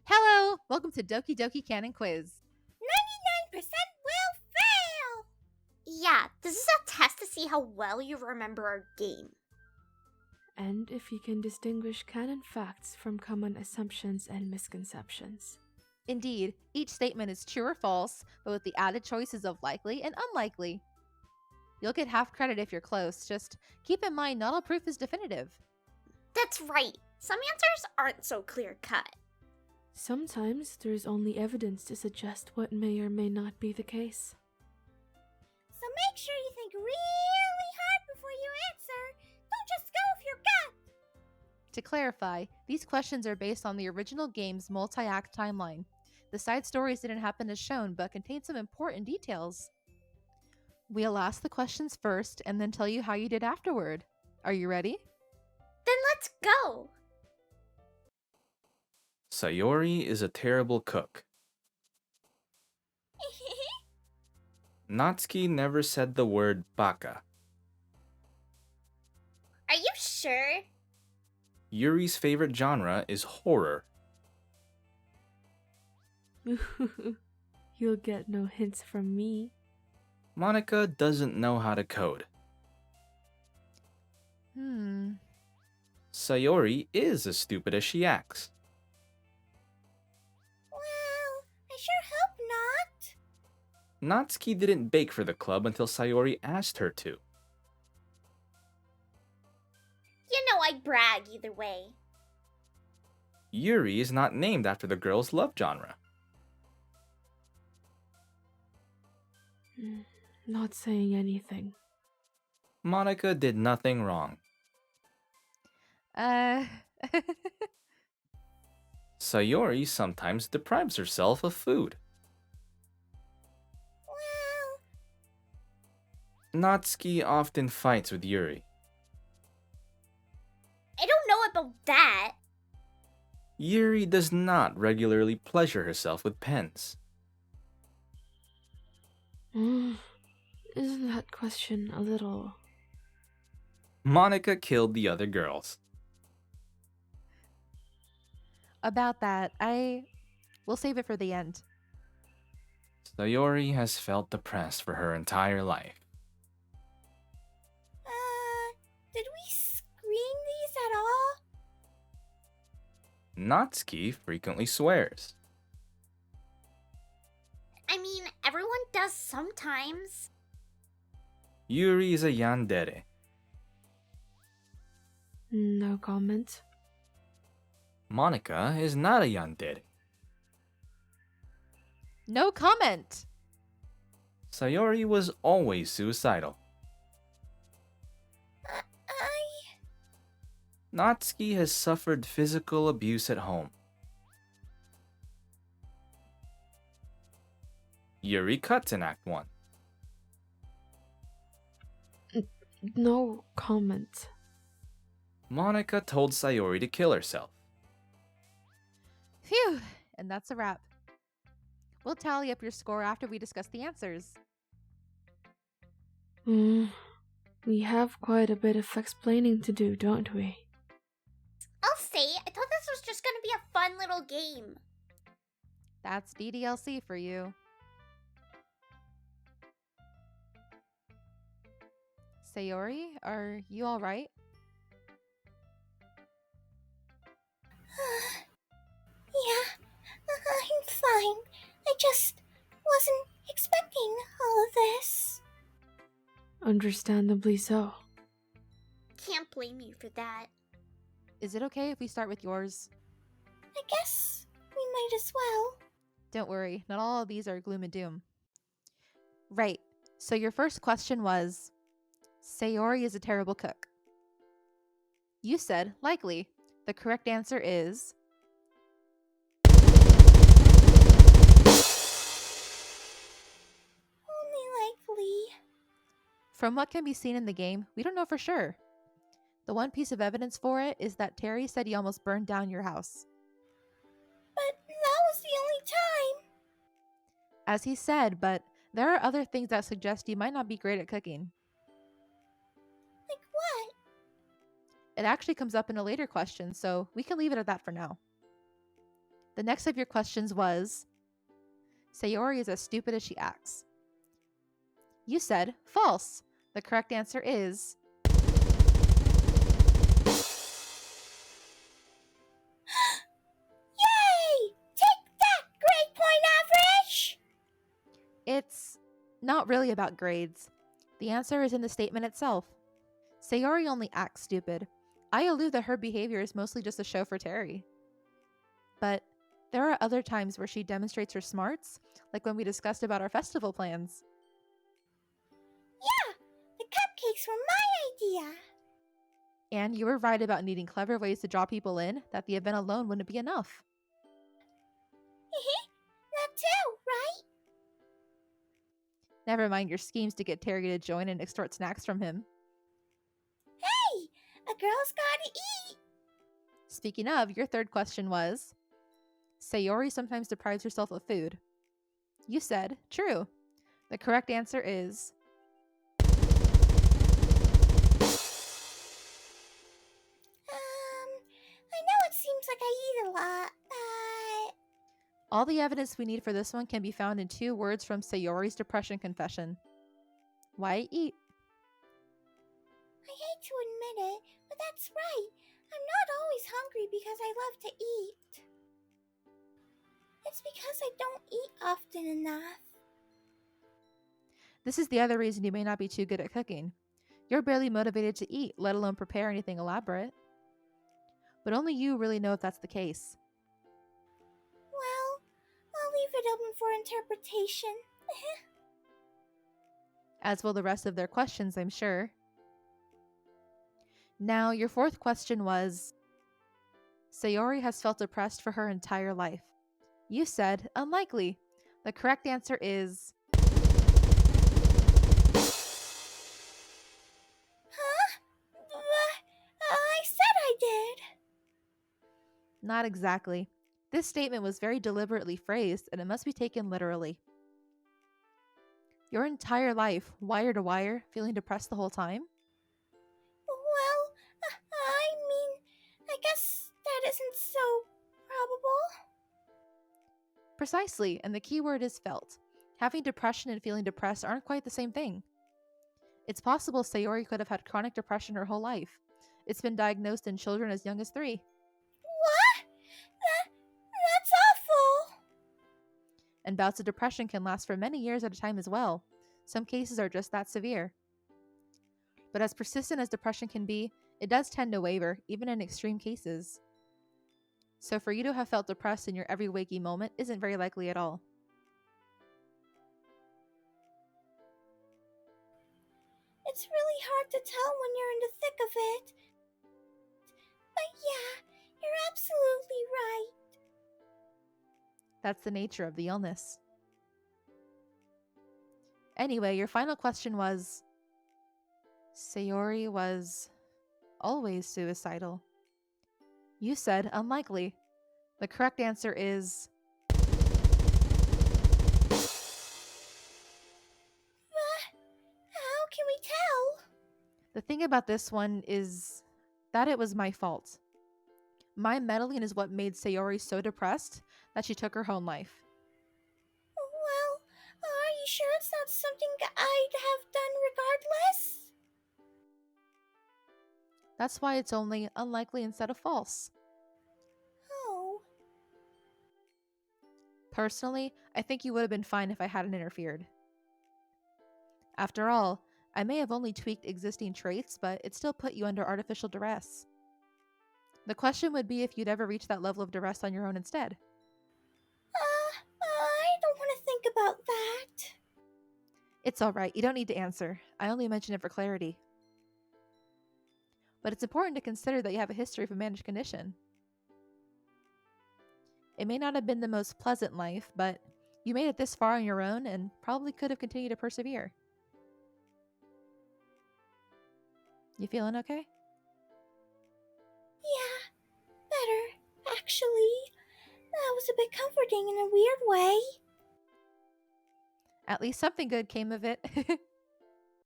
Hello! Welcome to Doki Doki Canon Quiz. 99% will fail! Yeah, this is a test to see how well you remember our game. And if you can distinguish canon facts from common assumptions and misconceptions. Indeed, each statement is true or false, but with the added choices of likely and unlikely. You'll get half credit if you're close, just keep in mind not all proof is definitive. That's right, some answers aren't so clear cut. Sometimes there's only evidence to suggest what may or may not be the case. So make sure you think really hard before you answer. Don't just go with your gut. To clarify, these questions are based on the original game's multi-act timeline. The side stories didn't happen as shown, but contain some important details. We'll ask the questions first and then tell you how you did afterward. Are you ready? Then let's go. Sayori is a terrible cook. Natsuki never said the word baka. Are you sure? Yuri's favorite genre is horror. You'll get no hints from me. Monica doesn't know how to code. Sayori is as stupid as she acts. Well, I sure hope not. Natsuki didn't bake for the club until Sayori asked her to. You know I'd brag either way. Yuri is not named after the girl's love genre. Not saying anything. Monica did nothing wrong. Sayori sometimes deprives herself of food. Well, Natsuki often fights with Yuri. I don't know about that. Yuri does not regularly pleasure herself with pens. Isn't that question a little... Monica killed the other girls. About that, we'll save it for the end. Sayori has felt depressed for her entire life. Did we screen these at all? Natsuki frequently swears. I mean, everyone does sometimes. Yuri is a yandere. No comment. Monica is not a yandere. No comment! Sayori was always suicidal. Natsuki has suffered physical abuse at home. Yuri cuts in Act 1. No comment. Monica told Sayori to kill herself. Phew! And that's a wrap. We'll tally up your score after we discuss the answers. We have quite a bit of explaining to do, don't we? I'll say, I thought this was just gonna be a fun little game. That's DDLC for you. Sayori, are you alright? Yeah, I'm fine. I just wasn't expecting all of this. Understandably so. Can't blame you for that. Is it okay if we start with yours? I guess we might as well. Don't worry, not all of these are gloom and doom. Right, so your first question was, Sayori is a terrible cook. You said, likely. The correct answer is... Only likely. From what can be seen in the game, we don't know for sure. The one piece of evidence for it is that Terry said he almost burned down your house. But that was the only time. As he said, but there are other things that suggest you might not be great at cooking. Like what? It actually comes up in a later question, so we can leave it at that for now. The next of your questions was, Sayori is as stupid as she acts. You said false. The correct answer is Yay! Take that, grade point average! it's not really about grades. The answer is in the statement itself. Sayori only acts stupid. I allude that her behavior is mostly just a show for Terry. But there are other times where she demonstrates her smarts, like when we discussed about our festival plans. Yeah, the cupcakes were my idea. And you were right about needing clever ways to draw people in, that the event alone wouldn't be enough. That too, right? Never mind your schemes to get Terry to join and extort snacks from him. Hey, a girl's gotta eat. Speaking of, your third question was, Sayori sometimes deprives herself of food. You said true. The correct answer is I know it seems like I eat a lot, but all the evidence we need for this one can be found in 2 words from Sayori's depression confession. Why eat? I hate to admit it, but that's right. I'm not always hungry because I love to eat. It's because I don't eat often enough. This is the other reason you may not be too good at cooking. You're barely motivated to eat, let alone prepare anything elaborate. But only you really know if that's the case. Well, I'll leave it open for interpretation. As will the rest of their questions, I'm sure. Now, your fourth question was, Sayori has felt depressed for her entire life. You said unlikely. The correct answer is Huh? I said I did. not exactly. This statement was very deliberately phrased, and it must be taken literally. Your entire life, wire to wire, feeling depressed the whole time? Well, I mean, I guess that isn't so probable. Precisely, and the key word is felt. Having depression and feeling depressed aren't quite the same thing. It's possible Sayori could have had chronic depression her whole life. It's been diagnosed in children as young as 3. What? That's awful. And bouts of depression can last for many years at a time as well. Some cases are just that severe. But as persistent as depression can be, it does tend to waver, even in extreme cases. So for you to have felt depressed in your every waking moment isn't very likely at all. It's really hard to tell when you're in the thick of it. But yeah, you're absolutely right. That's the nature of the illness. Anyway, your final question was, Sayori was always suicidal. You said unlikely. The correct answer is How can we tell? the thing about this one is that it was my fault. My meddling is what made Sayori so depressed that she took her own life. Well, are you sure it's not something I'd have done regardless? That's why it's only unlikely instead of false. Oh. Personally, I think you would have been fine if I hadn't interfered. After all, I may have only tweaked existing traits, but it still put you under artificial duress. The question would be if you'd ever reach that level of duress on your own instead. I don't want to think about that. It's alright, you don't need to answer. I only mention it for clarity. But it's important to consider that you have a history of a managed condition. It may not have been the most pleasant life, but you made it this far on your own and probably could have continued to persevere. You feeling okay? Yeah, better, actually. That was a bit comforting in a weird way. At least something good came of it.